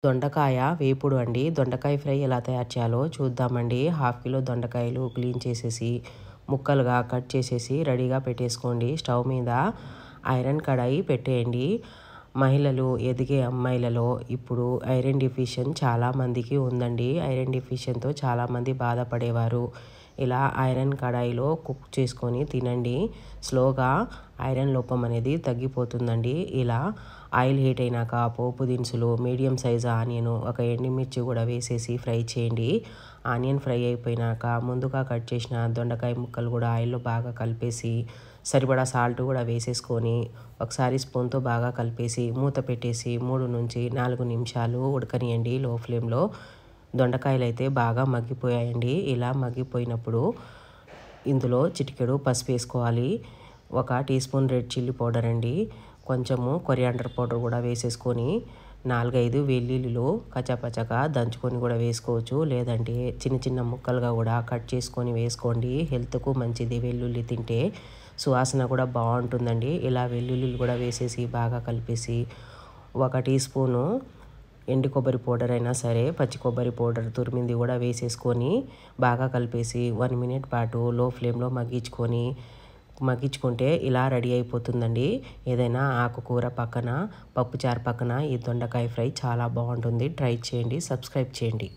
దొండకాయ వేపుడు అండి. దొండకాయ ఫ్రై ఎలా తయారు చేయాలో చూద్దామండి. హాఫ్ కిలో దొండకాయలు క్లీన్ చేసేసి ముక్కలుగా కట్ చేసేసి రెడీగా పెట్టేసుకోండి. స్టవ్ మీద ఐరన్ కడాయి పెట్టేయండి. మహిళలు ఎదిగే అమ్మాయిలలో ఇప్పుడు ఐరన్ డెఫిషియన్ చాలామందికి ఉందండి. ఐరన్ డెఫిషియన్తో చాలామంది బాధపడేవారు. ఇలా ఐరన్ కడాయిలో కుక్ చేసుకొని తినండి. స్లోగా ఐరన్ లోపం అనేది తగ్గిపోతుందండి. ఇలా ఆయిల్ హీట్ అయినాక పోపు దినుసులు, మీడియం సైజు ఆనియన్, ఒక ఎండుమిర్చి కూడా వేసేసి ఫ్రై చేయండి. ఆనియన్ ఫ్రై అయిపోయినాక ముందుగా కట్ చేసిన దొండకాయ ముక్కలు కూడా ఆయిల్లో బాగా కలిపేసి సరిపడా సాల్ట్ కూడా వేసేసుకొని ఒకసారి స్పూన్తో బాగా కలిపేసి మూత పెట్టేసి 3 నుంచి 4 నిమిషాలు ఉడకనియండి లో ఫ్లేమ్లో. దొండకాయలు అయితే బాగా మగ్గిపోయాయండి. ఇలా మగ్గిపోయినప్పుడు ఇందులో చిటికెడు పసుపు వేసుకోవాలి. 1 teaspoon red chilli powder అండి. కొంచెము కొరియాండర్ పౌడర్ కూడా వేసేసుకొని 4-5 వెల్లుల్లిలు కచ్చాపచ్చాగా దంచుకొని కూడా వేసుకోవచ్చు. లేదంటే చిన్న చిన్న ముక్కలుగా కూడా కట్ చేసుకొని వేసుకోండి. హెల్త్కు మంచిది వెల్లుల్లి తింటే. సువాసన కూడా బాగుంటుందండి. ఇలా వెల్లుల్లిలు కూడా వేసేసి బాగా కలిపేసి 1 టీ స్పూను ఎండు కొబ్బరి పౌడర్ అయినా సరే, పచ్చి కొబ్బరి పౌడర్ తురిమింది కూడా వేసేసుకొని బాగా కలిపేసి 1 మినిట్ పాటు లో ఫ్లేమ్లో మగ్గించుకుంటే ఇలా రెడీ అయిపోతుందండి. ఏదైనా ఆకుకూర పక్కన, పప్పుచారు పక్కన ఈ దొండకాయ ఫ్రై చాలా బాగుంటుంది. ట్రై చేయండి. సబ్స్క్రైబ్ చేయండి.